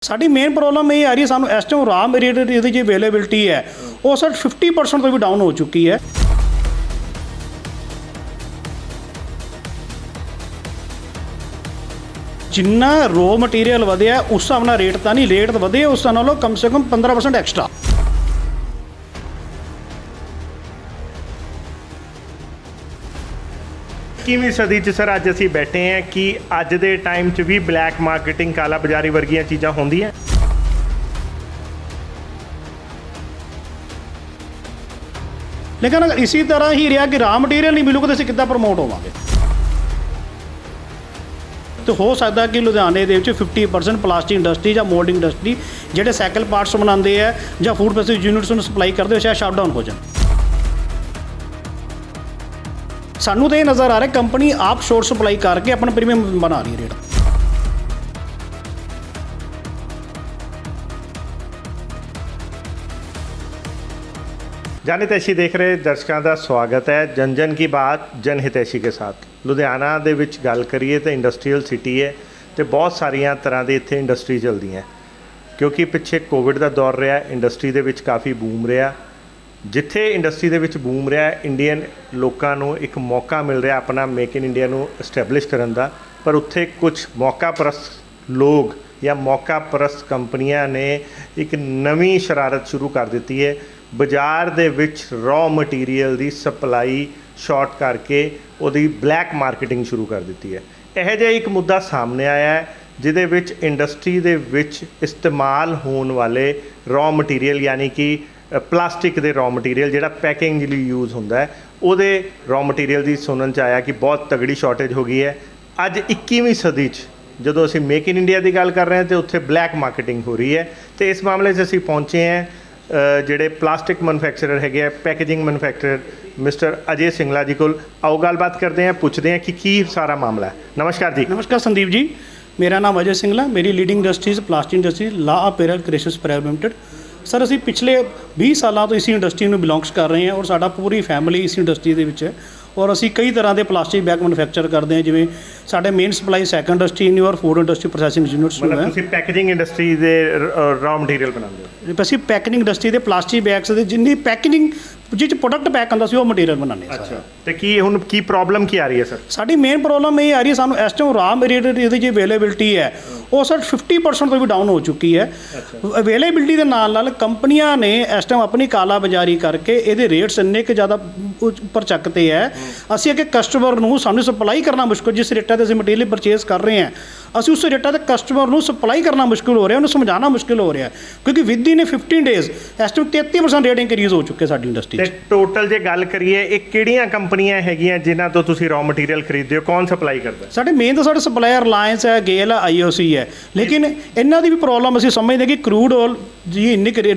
ਸਾਡੀ main problem ਇਹ ਆ ਰਹੀ ਹੈ ਸਾਨੂੰ ਇਸ ਟਾਈਮ ਰਾ ਮਟੀਰੀਅਲ ਦੀ ਜਿਹੜੀ ਅਵੇਲੇਬਿਲਟੀ ਹੈ ਉਹ ਸਰ 50% ਤੋਂ ਵੀ ਡਾਊਨ ਹੋ ਚੁੱਕੀ ਹੈ। ਜਿੰਨਾ ਰੋ ਮਟੀਰੀਅਲ ਵਧਿਆ ਉਸ ਹਿਸਾਬ ਨਾਲ ਰੇਟ ਤਾਂ ਨਹੀਂ, ਰੇਟ ਤਾਂ ਵਧੇ ਉਸ ਹਿਸਾਬ ਨਾਲੋਂ ਕਮ ਸੇ ਕਮ 15% ਐਕਸਟਰਾ। ਕਿਵੇਂ ਸਦੀ 'ਚ ਸਰ ਅੱਜ ਅਸੀਂ ਬੈਠੇ ਹਾਂ ਕਿ ਅੱਜ ਦੇ ਟਾਈਮ 'ਚ ਵੀ ਬਲੈਕ ਮਾਰਕੀਟਿੰਗ ਕਾਲਾ ਬਾਜ਼ਾਰੀ ਵਰਗੀਆਂ ਚੀਜ਼ਾਂ ਹੁੰਦੀਆਂ। ਲੇਕਿਨ ਅਗਰ ਇਸੇ ਤਰ੍ਹਾਂ ਹੀ ਰਿਹਾ ਕਿ ਰਾ ਮਟੀਰੀਅਲ ਨਹੀਂ ਮਿਲੂਗਾ ਤਾਂ ਅਸੀਂ ਕਿੱਦਾਂ ਪ੍ਰਮੋਟ ਹੋਵਾਂਗੇ। ਤੇ ਹੋ ਸਕਦਾ ਕਿ ਲੁਧਿਆਣੇ ਦੇ ਵਿੱਚ 50% ਪਲਾਸਟਿਕ ਇੰਡਸਟਰੀ ਜਾਂ ਮੋਲਡਿੰਗ ਇੰਡਸਟਰੀ ਜਿਹੜੇ ਸਾਈਕਲ ਪਾਰਟਸ ਬਣਾਉਂਦੇ ਆ ਜਾਂ ਫੂਡ ਪ੍ਰੋਸੈਸਿੰਗ ਯੂਨਿਟਸ ਨੂੰ ਸਪਲਾਈ ਕਰਦੇ ਹੋ ਸ਼ਾਇਦ ਸ਼ਟ ਡਾਊਨ ਹੋ ਜਾਣ। ਸਾਨੂੰ ਤਾਂ ਇਹ ਨਜ਼ਰ ਆ ਰਿਹਾ ਕੰਪਨੀ ਆਪ ਸ਼ੋਰਟ ਸਪਲਾਈ ਕਰਕੇ ਆਪਣਾ ਪ੍ਰੀਮੀਅਮ ਬਣਾ ਰਹੀ ਹੈ ਰੇਟ। ਜਨ ਹਿਤੈਸ਼ੀ ਦੇਖ ਰਹੇ ਦਰਸ਼ਕਾਂ ਦਾ ਸਵਾਗਤ ਹੈ। ਜਨ ਜਨ ਕੀ ਬਾਤ ਜਨ ਹਿਤੈਸ਼ੀ ਕੇ ਸਾਥ। ਲੁਧਿਆਣਾ ਦੇ ਵਿੱਚ ਗੱਲ ਕਰੀਏ ਤਾਂ ਇੰਡਸਟਰੀਅਲ ਸਿਟੀ ਹੈ ਅਤੇ ਬਹੁਤ ਸਾਰੀਆਂ ਤਰ੍ਹਾਂ ਦੀ ਇੱਥੇ ਇੰਡਸਟਰੀ ਚੱਲਦੀਆਂ ਕਿਉਂਕਿ ਪਿੱਛੇ ਕੋਵਿਡ ਦਾ ਦੌਰ ਰਿਹਾ, ਇੰਡਸਟਰੀ ਦੇ ਵਿੱਚ ਕਾਫੀ ਬੂਮ ਰਿਹਾ। ਜਿੱਥੇ ਇੰਡਸਟਰੀ ਦੇ ਵਿੱਚ ਬੂਮ ਰਿਹਾ, ਇੰਡੀਅਨ ਲੋਕਾਂ ਨੂੰ ਇੱਕ ਮੌਕਾ ਮਿਲ ਰਿਹਾ ਆਪਣਾ ਮੇਕ ਇਨ ਇੰਡੀਆ ਨੂੰ ਐਸਟੈਬਲਿਸ਼ ਕਰਨ ਦਾ, ਪਰ ਉੱਥੇ ਕੁਝ ਮੌਕਾ ਪ੍ਰਸਤ ਲੋਕ ਜਾਂ ਮੌਕਾ ਪ੍ਰਸਤ ਕੰਪਨੀਆਂ ਨੇ ਇੱਕ ਨਵੀਂ ਸ਼ਰਾਰਤ ਸ਼ੁਰੂ ਕਰ ਦਿੱਤੀ ਹੈ। ਬਾਜ਼ਾਰ ਦੇ ਵਿੱਚ ਰॉ ਮਟੀਰੀਅਲ ਦੀ ਸਪਲਾਈ ਸ਼ਾਰਟ ਕਰਕੇ ਉਹਦੀ ਬਲੈਕ ਮਾਰਕੀਟਿੰਗ ਸ਼ੁਰੂ ਕਰ ਦਿੱਤੀ ਹੈ। ਇਹੋ ਜਿਹਾ ਇੱਕ ਮੁੱਦਾ ਸਾਹਮਣੇ ਆਇਆ ਹੈ ਜਿਹਦੇ ਵਿੱਚ ਇੰਡਸਟਰੀ ਦੇ ਵਿੱਚ ਇਸਤੇਮਾਲ ਹੋਣ ਵਾਲੇ ਰॉ ਮਟੀਰੀਅਲ ਯਾਨੀ ਕਿ ਪਲਾਸਟਿਕ ਦੇ ਰॉ ਮਟੀਰੀਅਲ ਜਿਹੜਾ ਪੈਕਿੰਗ ਲਈ ਯੂਜ਼ ਹੁੰਦਾ ਹੈ ਉਹਦੇ ਰॉ ਮਟੀਰੀਅਲ ਦੀ ਸੁਣਨ 'ਚ ਆਇਆ ਕਿ ਬਹੁਤ ਤਗੜੀ ਸ਼ਾਰਟੇਜ ਹੋ ਗਈ ਹੈ। ਅੱਜ 21ਵੀਂ ਸਦੀ 'ਚ ਜਦੋਂ ਅਸੀਂ ਮੇਕ ਇਨ ਇੰਡੀਆ ਦੀ ਗੱਲ ਕਰ ਰਹੇ ਹਾਂ ਤਾਂ ਉੱਥੇ ਬਲੈਕ ਮਾਰਕੀਟਿੰਗ ਹੋ ਰਹੀ ਹੈ। ਅਤੇ ਇਸ ਮਾਮਲੇ 'ਚ ਅਸੀਂ ਪਹੁੰਚੇ ਹਾਂ ਜਿਹੜੇ ਪਲਾਸਟਿਕ ਮੈਨੂਫੈਕਚਰਰ ਹੈਗੇ ਆ, ਪੈਕੇਜਿੰਗ ਮੈਨੂਫੈਕਚਰਰ ਮਿਸਟਰ ਅਜੇ ਸਿੰਗਲਾ ਜੀ ਕੋਲ। ਆਓ ਗੱਲਬਾਤ ਕਰਦੇ ਹਾਂ, ਪੁੱਛਦੇ ਹਾਂ ਕਿ ਕੀ ਸਾਰਾ ਮਾਮਲਾ ਹੈ। ਨਮਸਕਾਰ ਜੀ। ਨਮਸਕਾਰ ਸੰਦੀਪ ਜੀ, ਮੇਰਾ ਨਾਮ ਅਜੇ ਸਿੰਗਲਾ, ਮੇਰੀ ਲੀਡਿੰਗ ਇੰਡਸਟਰੀਜ਼ ਪਲਾਸਟਿਕ ਇੰਡਸਟਰੀ ਲਾ ਅਪੈਰਲ ਕ੍ਰੇਸ਼ਸ ਪ੍ਰਾਈਵੇਟ ਲਿਮਿਟਡ। ਸਰ ਅਸੀਂ ਪਿਛਲੇ 20 ਸਾਲਾਂ ਤੋਂ ਇਸੇ ਇੰਡਸਟਰੀ ਨੂੰ ਬਿਲੋਂਗਸ ਕਰ ਰਹੇ ਹਾਂ ਔਰ ਸਾਡਾ ਪੂਰੀ ਫੈਮਿਲੀ ਇਸ ਇੰਡਸਟਰੀ ਦੇ ਵਿੱਚ ਹੈ ਔਰ ਅਸੀਂ ਕਈ ਤਰ੍ਹਾਂ ਦੇ ਪਲਾਸਟਿਕ ਬੈਗ ਮੈਨੂਫੈਕਚਰ ਕਰਦੇ ਹਾਂ। ਜਿਵੇਂ ਸਾਡੇ ਮੇਨ ਸਪਲਾਈ ਸਾਈਕਲ ਇੰਡਸਟਰੀ ਨੂੰ ਔਰ ਫੂਡ ਇੰਡਸਟਰੀ ਪ੍ਰੋਸੈਸਿੰਗ ਯੂਨਿਟਸ ਨੂੰ ਹੈ। ਤੁਸੀਂ ਪੈਕੇਜਿੰਗ ਇੰਡਸਟਰੀ ਦੇ ਰॉ ਮਟੀਰੀਅਲ ਬਣਾਉਂਦੇ ਹੋ? ਅਸੀਂ ਪੈਕੇਜਿੰਗ ਇੰਡਸਟਰੀ ਦੇ ਪਲਾਸਟਿਕ ਬੈਗਸ ਦੇ ਜਿੰਨੀ ਪੈਕੇਜਿੰਗ ਜਿਹ 'ਚ ਪ੍ਰੋਡਕਟ ਪੈਕ ਹੁੰਦਾ ਸੀ ਉਹ ਮਟੀਰੀਅਲ ਬਣਾਉਂਦੇ ਹਾਂ। ਅੱਛਾ, ਤੇ ਕੀ ਹੁਣ ਕੀ ਪ੍ਰੋਬਲਮ ਕੀ ਆ ਰਹੀ ਹੈ ਸਰ? ਸਾਡੀ ਮੇਨ ਪ੍ਰੋਬਲਮ ਇਹ ਆ ਰਹੀ ਹੈ ਸਾਨੂੰ ਇਸ ਟਾਈਮ ਰਾ ਮਟੀਰੀਅਲ ਦੀ ਜਿਹੜੀ ਅਵੇਲੇਬਿਲਟੀ ਹੈ ਉਹ ਸਰ 50% ਤੋਂ ਵੀ ਡਾਊਨ ਹੋ ਚੁੱਕੀ ਹੈ। ਅਵੇਲੇਬਿਲਟੀ ਦੇ ਨਾਲ ਨਾਲ ਕੰਪਨੀਆਂ ਨੇ ਇਸ ਟਾਈਮ ਆਪਣੀ ਕਾਲਾ ਬਾਜ਼ਾਰੀ ਕਰਕੇ ਇਹਦੇ ਰੇਟਸ ਇੰਨੇ ਕੁ ਜ਼ਿਆਦਾ ਉੱਪਰ ਚੱਕਤੇ ਹੈ। ਅਸੀਂ ਅੱਗੇ ਕਸਟਮਰ ਨੂੰ ਸਾਨੂੰ ਸਪਲਾਈ ਕਰਨਾ ਮੁਸ਼ਕਿਲ, ਜਿਸ ਰੇਟਾਂ 'ਤੇ ਅਸੀਂ ਮਟੀਰੀਅਲ ਪਰਚੇਸ ਕਰ ਰਹੇ ਹਾਂ ਅਸੀਂ ਉਸ ਰੇਟਾਂ 'ਤੇ ਕਸਟਮਰ ਨੂੰ ਸਪਲਾਈ ਕਰਨਾ ਮੁਸ਼ਕਿਲ ਹੋ ਰਿਹਾ, ਉਹਨੂੰ ਸਮਝਾਉਣਾ ਮੁਸ਼ਕਿਲ ਹੋ ਰਿਹਾ ਕਿਉਂਕਿ ਵਿਦ ਇਨ 15 ਡੇਜ਼ ਇਸ ਟਾਈਮ 33% ਰੇਟ ਇੰਕਰੀਜ਼ ਹੋ ਚੁੱਕੇ ਸਾਡੀ ਇੰਡਸਟਰੀ 'ਚ। ਤੇ ਟੋਟਲ ਜੇ ਗੱਲ ਕਰੀਏ ਇਹ ਕਿਹੜੀਆਂ ਕੰਪਨੀਆਂ ਹੈਗੀਆਂ ਜਿਨ੍ਹਾਂ ਤੋਂ ਤੁਸੀਂ ਰॉ ਮਟੀਰੀਅਲ ਖਰੀਦਦੇ ਹੋ? ਕੌਣ ਸਪਲਾਈ ਕਰਦਾ? ਸਾਡੇ ਮੇਨ ਤਾਂ ਸਾਡੇ ਸਪਲਾਇਰ ਰਿਲਾਇੰਸ ਹੈ, ਗੇਲ ਹੈ, ਆਈਓਸੀ ਹੈ। ਲੇਕਿਨ ਇਹਨਾਂ ਦੀ ਵੀ ਪ੍ਰੋਬਲਮ ਅਸੀਂ ਸਮਝਦੇ ਕਿ ਕਰੂਡ ਆਇਲ ਜੀ ਇੰਨੀ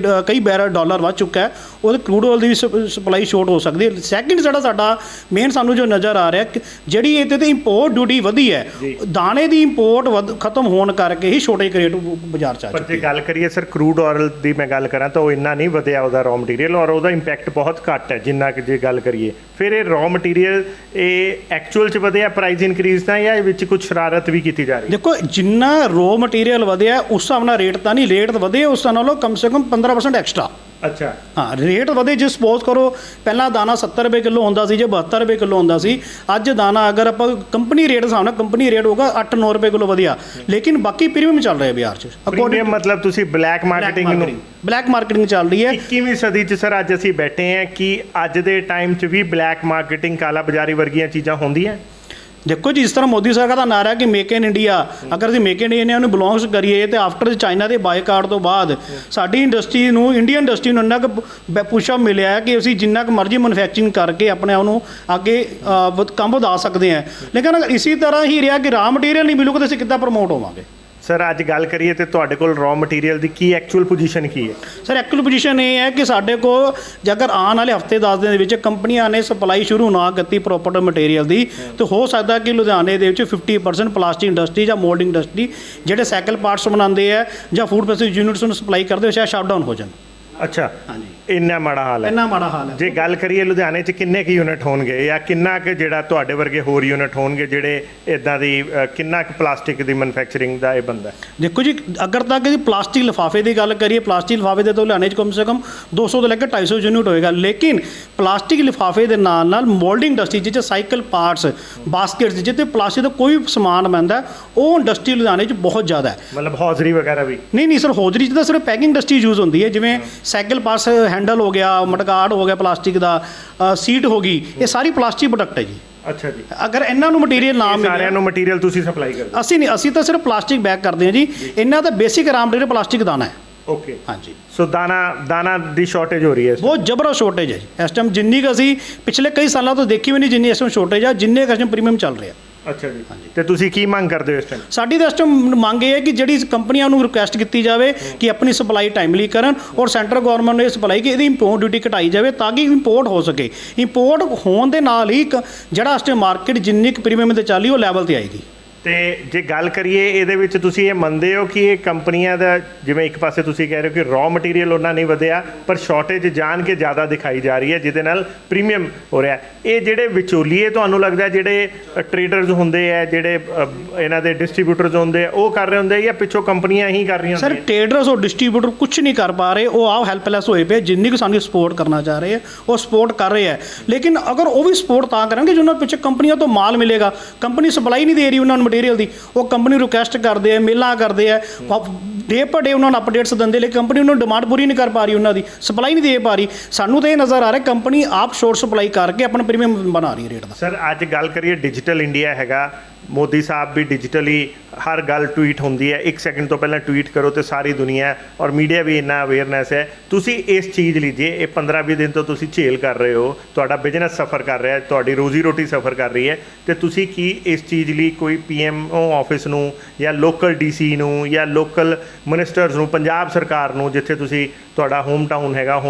ਕਈ ਬੈਰਲ ਡਾਲਰ ਵੱਧ ਚੁੱਕਾ ਹੈ, ਉਹਦੇ ਕਰੂਡ ਆਇਲ ਦੀ ਵੀ ਸਪਲਾਈ ਸ਼ੋਰਟ ਹੋ ਸਕਦੀ ਹੈ। ਸੈਕਿੰਡ ਸਾਡਾ ਮੇਨ ਸਾਨੂੰ ਜੋ ਨਜ਼ਰ ਆ ਰਿਹਾ ਜਿਹੜੀ ਇਹਦੇ 'ਤੇ ਇੰਪੋਰਟ ਡਿਊਟੀ ਵਧੀ ਹੈ, ਦਾਣੇ ਦੀ ਇੰਪੋਰਟ ਖਤਮ ਹੋਣ ਕਰਕੇ ਹੀ ਛੋਟੇ ਰੇਟ ਬਾਜ਼ਾਰ 'ਚ ਆ ਚੁੱਕੇ। ਪਰ ਜੇ ਗੱਲ ਕਰੀਏ ਸਰ ਕਰੂਡ ਆਇਲ ਦੀ ਮੈਂ ਗੱਲ ਕਰਾਂ ਤਾਂ ਉਹ ਇੰਨਾ ਨਹੀਂ ਵਧਿਆ ਉਹਦਾ ਰॉ ਮਟੀਰੀਅਲ ਔਰ ਉਹਦਾ ਇੰਪੈਕਟ ਬਹੁਤ ਘੱਟ ਹੈ ਜਿੰਨਾ ਕਿ ਜੇ ਗੱਲ ਕਰੀਏ। ਫਿਰ ਇਹ ਰॉ ਮਟੀਰੀਅਲ ਇਹ ਐਕਚੁਅਲ 'ਚ ਵਧਿਆ ਪ੍ਰਾਈਸ ਇਨਕਰੀਜ਼ ਤਾਂ ਜਾਂ ਇਹ ਵਿੱਚ ਕੁਝ ਸ਼ਰਾਰਤ ਵੀ ਕੀਤੀ ਜਾ ਰਹੀ ਹੈ? ਦੇਖੋ ਜਿੰਨਾ ਰॉ ਮਟੀਰੀਅਲ ਵਧਿਆ ਉਸ ਹਿਸਾਬ ਨਾਲ ਰੇਟ ਤਾਂ ਨਹੀਂ, ਰੇਟ ਤਾਂ ਵਧੇ ਉਸ ਹਿਸਾਬ ਨਾਲੋਂ ਕਮ ਸੇ ਕਮ 15% ਐਕਸਟਰਾ। ਅੱਛਾ, ਹਾਂ ਰੇਟ ਵਧੇ। ਜੇ ਸਪੋਜ਼ ਕਰੋ ਪਹਿਲਾਂ ਦਾਣਾ 70 ਰੁਪਏ ਕਿਲੋ ਹੁੰਦਾ ਸੀ, ਜੇ 72 ਰੁਪਏ ਕਿਲੋ ਹੁੰਦਾ ਸੀ, ਅੱਜ ਦਾਣਾ ਅਗਰ ਆਪਾਂ ਕੰਪਨੀ ਰੇਟ ਹਿਸਾਬ ਨਾਲ ਕੰਪਨੀ ਰੇਟ ਹੋਗਾ 8-9 ਰੁਪਏ ਕਿਲੋ ਵਧਿਆ, ਲੇਕਿਨ ਬਾਕੀ ਪ੍ਰੀਮੀਅਮ ਚੱਲ ਰਿਹਾ ਬਾਜ਼ਾਰ 'ਚ। ਪ੍ਰੀਮੀਅਮ ਮਤਲਬ ਤੁਸੀਂ ਬਲੈਕ ਮਾਰਕੀਟਿੰਗ ਨੂੰ? ਬਲੈਕ ਮਾਰਕੀਟਿੰਗ ਚੱਲ ਰਹੀ ਹੈ। 21ਵੀਂ ਸਦੀ 'ਚ ਸਰ ਅੱਜ ਅਸੀਂ ਬੈਠੇ ਹਾਂ ਕਿ ਅੱਜ ਦੇ ਟਾਈਮ 'ਚ ਵੀ ਬਲੈਕ ਮਾਰਕੀਟਿੰਗ ਕਾਲਾ ਬਾਜ਼ਾਰੀ ਵਰਗੀਆਂ ਚੀਜ਼ਾਂ ਹੁੰਦੀਆਂ। ਦੇਖੋ ਜੀ, ਜਿਸ ਤਰ੍ਹਾਂ ਮੋਦੀ ਸਰਕਾਰ ਦਾ ਨਾਰਾ ਕਿ ਮੇਕ ਇਨ ਇੰਡੀਆ, ਅਗਰ ਅਸੀਂ ਮੇਕ ਇਨ ਇੰਡੀਆ ਨੂੰ ਬਿਲੋਂਗਸ ਕਰੀਏ ਤੇ ਆਫਟਰ ਚਾਈਨਾ ਦੇ ਬਾਈਕਾਟ ਤੋਂ ਬਾਅਦ ਸਾਡੀ ਇੰਡਸਟਰੀ ਨੂੰ, ਇੰਡੀਅਨ ਇੰਡਸਟਰੀ ਨੂੰ ਇੰਨਾ ਕੁ ਪੁਸ਼ਅਪ ਮਿਲਿਆ ਕਿ ਅਸੀਂ ਜਿੰਨਾ ਕੁ ਮਰਜ਼ੀ ਮੈਨੂਫੈਕਚਰਿੰਗ ਕਰਕੇ ਆਪਣੇ ਆਪ ਨੂੰ ਅੱਗੇ ਕੰਮ ਵਧਾ ਸਕਦੇ ਹਾਂ। ਲੇਕਿਨ ਅਗਰ ਇਸੇ ਤਰ੍ਹਾਂ ਹੀ ਰਿਹਾ ਕਿ ਰਾ ਮਟੀਰੀਅਲ ਨਹੀਂ ਮਿਲੂਗਾ ਤਾਂ ਅਸੀਂ ਕਿੱਦਾਂ ਪ੍ਰਮੋਟ ਹੋਵਾਂਗੇ। ਸਰ ਅੱਜ ਗੱਲ ਕਰੀਏ ਤੇ ਤੁਹਾਡੇ ਕੋਲ ਰॉ ਮਟੀਰੀਅਲ ਦੀ ਕੀ ਐਕਚੁਅਲ ਪੋਜੀਸ਼ਨ ਕੀ ਹੈ? ਸਰ ਐਕਚੁਅਲ ਪੋਜੀਸ਼ਨ ਇਹ ਹੈ ਕਿ ਸਾਡੇ ਕੋਲ ਜੇਕਰ ਆਉਣ ਵਾਲੇ ਹਫਤੇ 10 ਦਿਨ ਦੇ ਵਿੱਚ ਕੰਪਨੀਆਂ ਨੇ ਸਪਲਾਈ ਸ਼ੁਰੂ ਨਾ ਕੀਤੀ ਪ੍ਰੋਪਰ ਮਟੀਰੀਅਲ ਦੀ ਤਾਂ ਹੋ ਸਕਦਾ ਕਿ ਲੁਧਿਆਣੇ ਦੇ ਵਿੱਚ 50% ਪਲਾਸਟਿਕ ਇੰਡਸਟਰੀ ਜਾਂ ਮੋਲਡਿੰਗ ਇੰਡਸਟਰੀ ਜਿਹੜੇ ਸਾਈਕਲ ਪਾਰਟਸ ਬਣਾਉਂਦੇ ਆ ਜਾਂ ਫੂਡ ਪ੍ਰੋਸੈਸਿੰਗ ਯੂਨਿਟਸ ਨੂੰ ਸਪਲਾਈ ਕਰਦੇ ਹੋ ਸ਼ਾਇਦ ਸ਼ਟ ਡਾਊਨ ਹੋ ਜਾਣ। ਅੱਛਾ, ਹਾਂਜੀ। ਇੰਨਾ ਮਾੜਾ ਹਾਲ ਹੈ। ਇੰਨਾ ਮਾੜਾ ਹਾਲ ਹੈ। ਜੇ ਗੱਲ ਕਰੀਏ ਲੁਧਿਆਣੇ 'ਚ ਕਿੰਨੇ ਕੁ ਯੂਨਿਟ ਹੋਣਗੇ ਜਾਂ ਕਿੰਨਾ ਕੁ ਜਿਹੜਾ ਤੁਹਾਡੇ ਵਰਗੇ ਹੋਰ ਯੂਨਿਟ ਹੋਣਗੇ ਜਿਹੜੇ ਇਦਾਂ ਦੀ ਕਿੰਨਾ ਕੁ ਪਲਾਸਟਿਕ ਦੀ ਮੈਨੂਫੈਕਚਰਿੰਗ ਦਾ ਇਹ ਬੰਦਾ? ਦੇਖੋ ਜੀ, ਅਗਰ ਤੱਕ ਜੀ ਪਲਾਸਟਿਕ ਲਿਫਾਫੇ ਦੀ ਗੱਲ ਕਰੀਏ, ਪਲਾਸਟਿਕ ਲਿਫਾਫੇ ਦੇ ਤੋਂ ਲੁਧਿਆਣੇ 'ਚ ਕਮ ਸੇ ਕਮ 200 ਤੋਂ ਲੈ ਕੇ 250 ਯੂਨਿਟ ਹੋਏਗਾ। ਲੇਕਿਨ ਪਲਾਸਟਿਕ ਲਿਫਾਫੇ ਦੇ ਨਾਲ ਨਾਲ ਮੋਲਡਿੰਗ ਇੰਡਸਟਰੀ ਜਿੱਥੇ ਸਾਈਕਲ ਪਾਰਟਸ, ਬਾਸਕਟਸ, ਜਿੱਥੇ ਪਲਾਸਟਿਕ ਦਾ ਕੋਈ ਵੀ ਸਮਾਨ ਬਣਦਾ, ਉਹ ਇੰਡਸਟਰੀ ਲੁਧਿਆਣੇ 'ਚ ਬਹੁਤ ਜ਼ਿਆਦਾ ਹੈ। ਮਤਲਬ ਹੌਜ਼ਰੀ ਵਗੈਰਾ ਵੀ? ਨਹੀਂ ਸਰ, ਹੌਜ਼ਰੀ 'ਚ ਤਾਂ ਸਿਰਫ ਪੈਕਿੰਗ ਇੰਡਸਟਰੀ ਯੂਜ਼ ਹੁੰਦੀ ਹੈ, ਜਿਵੇਂ ਸਾਈਕਲ ਪਾਸ ਹੈਂਡਲ ਹੋ ਗਿਆ, ਮਡਗਾਰਡ ਹੋ ਗਿਆ ਪਲਾਸਟਿਕ ਦਾ, ਸੀਟ ਹੋ ਗਈ, ਇਹ ਸਾਰੀ ਪਲਾਸਟਿਕ ਪ੍ਰੋਡਕਟ ਹੈ ਜੀ। ਅੱਛਾ ਜੀ। ਅਗਰ ਇਹਨਾਂ ਨੂੰ ਮਟੀਰੀਅਲ ਨਾ ਮਿਲੇ, ਸਾਰਿਆਂ ਨੂੰ ਮਟੀਰੀਅਲ ਤੁਸੀਂ ਸਪਲਾਈ ਕਰਦੇ? ਅਸੀਂ ਨਹੀਂ, ਅਸੀਂ ਤਾਂ ਸਿਰਫ ਪਲਾਸਟਿਕ ਬੈਗ ਕਰਦੇ ਹਾਂ ਜੀ। ਇਹਨਾਂ ਦਾ ਬੇਸਿਕ ਰਾਮ ਮਟੀਰੀਅਲ ਪਲਾਸਟਿਕ ਦਾਣਾ ਹੈ। ਓਕੇ। ਹਾਂਜੀ। ਸੋ ਦਾਣਾ ਦੀ ਸ਼ਾਰਟੇਜ ਹੋ ਰਹੀ ਹੈ? ਬਹੁਤ ਜ਼ਬਰਦਸਤ ਸ਼ਾਰਟੇਜ ਹੈ ਜੀ ਇਸ ਟਾਈਮ, ਜਿੰਨੀ ਕੁ ਅਸੀਂ ਪਿਛਲੇ ਕਈ ਸਾਲਾਂ ਤੋਂ ਦੇਖੀ ਵੀ ਨਹੀਂ ਜਿੰਨੀ ਇਸ ਟਾਈਮ ਸ਼ਾਰਟੇਜ ਆ, ਜਿੰਨੇ ਕੁ ਇਸ ਟਾਈਮ ਪ੍ਰੀਮੀਅਮ ਚੱਲ ਰਿਹਾ। ਅੱਛਾ ਜੀ। ਤੇ ਤੁਸੀਂ ਕੀ ਮੰਗ ਕਰਦੇ ਹੋ ਇਸ ਟਾਈਮ? ਸਾਡੀ ਤਾਂ ਇਸ ਟਾਈਮ ਮੰਗ ਇਹ ਹੈ ਕਿ ਜਿਹੜੀ ਕੰਪਨੀਆਂ ਨੂੰ ਰਿਕੁਐਸਟ ਕੀਤੀ ਜਾਵੇ ਕਿ ਆਪਣੀ ਸਪਲਾਈ ਟਾਈਮਲੀ ਕਰਨ, ਔਰ ਸੈਂਟਰ ਗਵਰਨਮੈਂਟ ਨੂੰ ਇਹ ਸਪਲਾਈ ਕਿ ਇਹਦੀ ਇੰਪੋਰਟ ਡਿਊਟੀ ਘਟਾਈ ਜਾਵੇ ਤਾਂ ਕਿ ਇੰਪੋਰਟ ਹੋ ਸਕੇ। ਇੰਪੋਰਟ ਹੋਣ ਦੇ ਨਾਲ ਹੀ ਜਿਹੜਾ ਇਸ ਟਾਈਮ ਮਾਰਕੀਟ ਜਿੰਨੀ ਕੁ ਪ੍ਰੀਮੀਅਮ ਤੇ ਚੱਲੀ ਉਹ ਲੈਵਲ ਤੇ ਆਏਗੀ। ਤੇ ਜੇ ਗੱਲ ਕਰੀਏ ਇਹਦੇ ਵਿੱਚ ਤੁਸੀਂ ਇਹ ਮੰਨਦੇ ਹੋ ਕਿ ਇਹ ਕੰਪਨੀਆਂ ਦਾ, ਜਿਵੇਂ ਇੱਕ ਪਾਸੇ ਤੁਸੀਂ ਕਹਿ ਰਹੇ ਹੋ ਕਿ ਰॉ ਮਟੀਰੀਅਲ ਉਹਨਾਂ ਨਹੀਂ ਵਧਿਆ, ਪਰ ਸ਼ਾਰਟੇਜ ਜਾਣ ਕੇ ਜ਼ਿਆਦਾ ਦਿਖਾਈ ਜਾ ਰਹੀ ਹੈ ਜਿਹਦੇ ਨਾਲ ਪ੍ਰੀਮੀਅਮ ਹੋ ਰਿਹਾ, ਇਹ ਜਿਹੜੇ ਵਿਚੋਲੀਏ ਤੁਹਾਨੂੰ ਲੱਗਦਾ ਜਿਹੜੇ ਟ੍ਰੇਡਰਸ ਹੁੰਦੇ ਆ, ਜਿਹੜੇ ਇਹਨਾਂ ਦੇ ਡਿਸਟ੍ਰੀਬਿਊਟਰਸ ਹੁੰਦੇ ਆ, ਉਹ ਕਰ ਰਹੇ ਹੁੰਦੇ ਜਾਂ ਪਿੱਛੋਂ ਕੰਪਨੀਆਂ ਹੀ ਕਰ ਰਹੀਆਂ ਸਰ? ਹੁੰਦੀਆਂ? ਟ੍ਰੇਡਰਸ ਔਰ ਡਿਸਟ੍ਰੀਬਿਊਟਰ ਕੁਝ ਨਹੀਂ ਕਰ ਪਾ ਰਹੇ, ਉਹ ਆਪ ਹੈਲਪਲੈਸ ਹੋਏ ਪਏ। ਜਿੰਨੀ ਕੁ ਸਾਨੂੰ ਸਪੋਰਟ ਕਰਨਾ ਚਾਹ ਰਹੇ ਆ ਉਹ ਸਪੋਰਟ ਕਰ ਰਹੇ ਆ, ਲੇਕਿਨ ਅਗਰ ਉਹ ਵੀ ਸਪੋਰਟ ਤਾਂ ਕਰਨਗੇ ਜਿਹਨਾਂ ਪਿੱਛੇ ਕੰਪਨੀਆਂ ਤੋਂ ਮਾਲ ਮਿਲੇਗਾ। ਕੰਪਨੀ ਸਪਲਾਈ ਨਹੀਂ ਦੇ ਰਹੀ ਉਹਨਾਂ ਨੂੰ ਮਟੀਰੀਅਲ ਦੀ, ਉਹ ਕੰਪਨੀ ਰਿਕੁਐਸਟ ਕਰਦੇ ਆ, ਮੇਲਾਂ ਕਰਦੇ ਆ, ਡੇ ਪਰ ਡੇ ਉਹਨਾਂ ਨੂੰ ਅਪਡੇਟਸ ਦਿੰਦੇ, ਲੇਕਿਨ ਕੰਪਨੀ ਉਹਨਾਂ ਨੂੰ ਡਿਮਾਂਡ ਪੂਰੀ ਨਹੀਂ ਕਰ ਪਾ ਰਹੀ, ਉਹਨਾਂ ਦੀ ਸਪਲਾਈ ਨਹੀਂ ਦੇ ਪਾ ਰਹੀ। ਸਾਨੂੰ ਤਾਂ ਇਹ ਨਜ਼ਰ ਆ ਰਿਹਾ ਕੰਪਨੀ ਆਪ ਸ਼ੋਰਟ ਸਪਲਾਈ ਕਰਕੇ ਆਪਣਾ ਪ੍ਰੀਮੀਅਮ ਬਣਾ ਰਹੀ ਹੈ ਰੇਟ ਦਾ। ਸਰ ਅੱਜ ਗੱਲ ਕਰੀਏ ਡਿਜੀਟਲ ਇੰਡੀਆ ਹੈਗਾ, ਮੋਦੀ ਸਾਹਿਬ ਵੀ ਡਿਜੀਟਲੀ ਹਰ ਗੱਲ ਟਵੀਟ ਹੁੰਦੀ ਹੈ, 1 ਸੈਕਿੰਡ ਤੋਂ ਪਹਿਲਾਂ ਟਵੀਟ ਕਰੋ ਤੇ ਸਾਰੀ ਦੁਨੀਆ ਔਰ ਮੀਡੀਆ ਵੀ ਇੰਨਾ ਅਵੇਅਰਨੈਸ ਹੈ। ਤੁਸੀਂ ਇਸ ਚੀਜ਼ ਲਈ ਜੇ ਇਹ 15-20 ਦਿਨ ਤੋਂ ਤੁਸੀਂ ਝੇਲ ਕਰ ਰਹੇ ਹੋ, ਤੁਹਾਡਾ ਬਿਜ਼ਨਸ ਸਫਰ ਕਰ ਰਿਹਾ, ਤੁਹਾਡੀ ਰੋਜ਼ੀ ਰੋਟੀ ਸਫਰ ਕਰ ਰਹੀ ਹੈ, ਤੇ ਤੁਸੀਂ ਕੀ ਇਸ ਚੀਜ਼ ਲਈ ਕੋਈ PMO ਆਫਿਸ ਨੂੰ ਜਾਂ ਲੋਕਲ DC ਨੂੰ ਜਾਂ ਲੋਕਲ ਮਿਨਿਸਟਰਸ ਨੂੰ, ਪੰਜਾਬ ਸਰਕਾਰ ਨੂੰ, ਜਿੱਥੇ ਤੁਸੀਂ ਤੁਹਾਡਾ ਹੋਮ ਟਾਊਨ ਹੈਗਾ,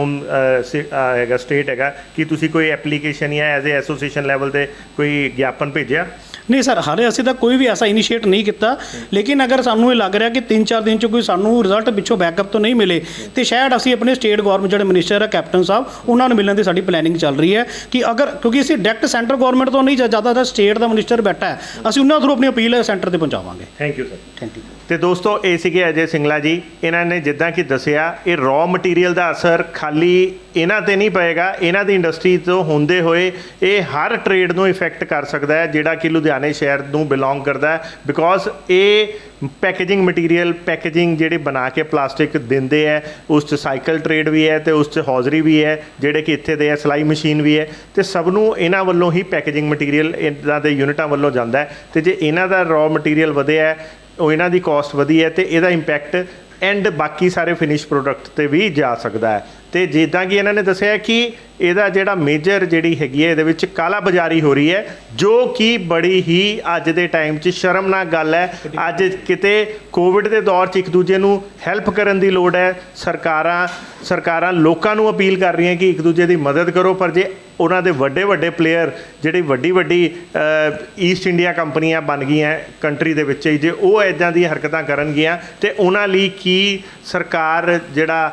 ਹੈਗਾ ਸਟੇਟ ਹੈਗਾ, ਕੀ ਤੁਸੀਂ ਕੋਈ ਐਪਲੀਕੇਸ਼ਨ ਜਾਂ ਐਜ਼ ਏ ਐਸੋਸੀਏਸ਼ਨ ਲੈਵਲ ਤੇ ਕੋਈ ਗਿਆਪਨ ਭੇਜਿਆ? ਨਹੀਂ ਸਰ, ਹਾਲੇ ਅਸੀਂ ਤਾਂ ਕੋਈ ਵੀ ਐਸਾ ਇਨੀਸ਼ੀਏਟ ਨਹੀਂ ਕੀਤਾ, ਲੇਕਿਨ ਅਗਰ ਸਾਨੂੰ ਇਹ ਲੱਗ ਰਿਹਾ ਕਿ 3-4 ਦਿਨ 'ਚ ਕੋਈ ਸਾਨੂੰ ਰਿਜ਼ਲਟ ਪਿੱਛੋਂ ਬੈਕਅਪ ਤੋਂ ਨਹੀਂ ਮਿਲੇ, ਤੇ ਸ਼ਾਇਦ ਅਸੀਂ ਆਪਣੇ ਸਟੇਟ ਗਵਰਨਮੈਂਟ ਜਿਹੜੇ ਮਿਨਿਸਟਰ ਹੈ, ਕੈਪਟਨ ਸਾਹਿਬ, ਉਹਨਾਂ ਨੂੰ ਮਿਲਣ ਦੀ ਸਾਡੀ ਪਲੈਨਿੰਗ ਚੱਲ ਰਹੀ ਹੈ ਕਿ ਅਗਰ, ਕਿਉਂਕਿ ਅਸੀਂ ਡਾਇਰੈਕਟ ਸੈਂਟਰ ਗਵਰਨਮੈਂਟ ਤੋਂ ਨਹੀਂ, ਜ਼ਿਆਦਾਤਰ ਸਟੇਟ ਦਾ ਮਿਨਿਸਟਰ ਬੈਠਾ ਹੈ, ਅਸੀਂ ਉਹਨਾਂ ਥਰੂ ਆਪਣੀ ਅਪੀਲ ਸੈਂਟਰ ਤੇ ਪਹੁੰਚਾਵਾਂਗੇ। Thank you sir. Thank you. ਤੇ ਦੋਸਤੋ, ਇਹ ਸੀਗੇ ਅਜੇ ਸਿੰਗਲਾ ਜੀ। ਇਹਨਾਂ ਨੇ ਜਿੱਦਾਂ ਕਿ ਦੱਸਿਆ, ਇਹ ਰॉ ਮਟੀਰੀਅਲ ਦਾ ਅਸਰ ਖਾਲੀ ਇਹਨਾਂ ਤੇ ਨਹੀਂ ਪਏਗਾ, ਇਹਨਾਂ ਦੀ ਇੰਡਸਟਰੀ ਤੋਂ ਹੁੰਦੇ ਹੋਏ ਇਹ ਹਰ ਟ੍ਰੇਡ ਨੂੰ ਇਫੈਕਟ ਕਰ ਸਕਦਾ ਹੈ ਜਿਹੜਾ ਕਿ ਲੁਧਿਆਣੇ ਸ਼ਹਿਰ ਨੂੰ ਬਿਲੋਂਗ ਕਰਦਾ ਹੈ, ਬਿਕੋਜ਼ ਇਹ ਪੈਕੇਜਿੰਗ ਮਟੀਰੀਅਲ, ਪੈਕੇਜਿੰਗ ਜਿਹੜੀ ਬਣਾ ਕੇ ਪਲਾਸਟਿਕ ਦਿੰਦੇ ਹੈ, ਉਸ 'ਚ ਸਾਈਕਲ ਟ੍ਰੇਡ ਵੀ ਹੈ ਤੇ ਉਸ 'ਚ ਹੌਜ਼ਰੀ ਵੀ ਹੈ, ਜਿਹੜੇ ਕਿ ਇੱਥੇ ਦੇ ਹੈ, ਸਿਲਾਈ ਮਸ਼ੀਨ ਵੀ ਹੈ, ਤੇ ਸਭ ਨੂੰ ਇਹਨਾਂ ਵੱਲੋਂ ਹੀ ਪੈਕੇਜਿੰਗ ਮਟੀਰੀਅਲ ਇਹਨਾਂ ਦੇ ਯੂਨਿਟਾਂ ਵੱਲੋਂ ਜਾਂਦਾ ਹੈ। ਤੇ ਜੇ ਇਹਨਾਂ ਦਾ ਰॉ ਮਟੀਰੀਅਲ ਵਧਿਆ ਹੈ, ਉਹ ਇਹਨਾਂ ਦੀ ਕਾਸਟ ਵਧੀ ਹੈ, ਤੇ ਇਹਦਾ ਇੰਪੈਕਟ ਐਂਡ ਬਾਕੀ ਸਾਰੇ ਫਿਨਿਸ਼ ਪ੍ਰੋਡਕਟ ਤੇ ਵੀ ਜਾ ਸਕਦਾ ਹੈ। ਤੇ ਜਿੱਦਾਂ ਕਿ ਇਹਨਾਂ ਨੇ ਦੱਸਿਆ ਕਿ ਇਹਦਾ ਜਿਹੜਾ ਮੇਜਰ ਜਿਹੜੀ ਹੈਗੀ ਹੈ, ਇਹਦੇ ਵਿੱਚ ਕਾਲਾ ਬਾਜ਼ਾਰੀ ਹੋ ਰਹੀ ਹੈ, ਜੋ ਕਿ ਬੜੀ ਹੀ ਅੱਜ ਦੇ ਟਾਈਮ 'ਚ ਸ਼ਰਮਨਾਕ ਗੱਲ ਹੈ। ਅੱਜ ਕਿਤੇ ਕੋਵਿਡ ਦੇ ਦੌਰ 'ਚ ਇੱਕ ਦੂਜੇ ਨੂੰ ਹੈਲਪ ਕਰਨ ਦੀ ਲੋੜ ਹੈ। ਸਰਕਾਰਾਂ ਲੋਕਾਂ ਨੂੰ ਅਪੀਲ ਕਰ ਰਹੀਆਂ ਕਿ ਇੱਕ ਦੂਜੇ ਦੀ ਮਦਦ ਕਰੋ, ਪਰ ਜੇ ਉਹਨਾਂ ਦੇ ਵੱਡੇ ਪਲੇਅਰ, ਜਿਹੜੀ ਵੱਡੀ ਈਸਟ ਇੰਡੀਆ ਕੰਪਨੀਆਂ ਬਣ ਗਈਆਂ ਕੰਟਰੀ ਦੇ ਵਿੱਚ ਹੀ, ਜੇ ਉਹ ਇੱਦਾਂ ਦੀਆਂ ਹਰਕਤਾਂ ਕਰਨਗੀਆਂ ਤੇ ਉਹਨਾਂ ਲਈ ਕੀ ਸਰਕਾਰ ਜਿਹੜਾ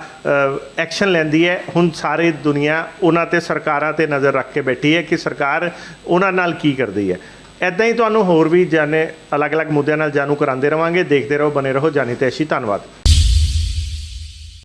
ਐਕਸ਼ਨ ਲੈਂਦੀ ਹੈ, ਹੁਣ ਸਾਰੀ ਦੁਨੀਆ ਉਹਨਾਂ ਤੇ, ਸਰਕਾਰਾਂ ਤੇ ਨਜ਼ਰ ਰੱਖ ਕੇ ਬੈਠੀ ਹੈ ਕਿ ਸਰਕਾਰ ਉਹਨਾਂ ਨਾਲ ਕੀ ਕਰਦੀ ਹੈ। ਇੱਦਾਂ ਹੀ ਤੁਹਾਨੂੰ ਹੋਰ ਵੀ ਅਲੱਗ-ਅਲੱਗ ਮੁੱਦਿਆਂ ਨਾਲ ਜਾਣੂ ਕਰਾਉਂਦੇ ਰਵਾਂਗੇ। ਦੇਖਦੇ ਰਹੋ, ਬਨੇ ਰਹੋ ਜਾਨੀ ਤੈਸ਼ੀ। ਧੰਨਵਾਦ।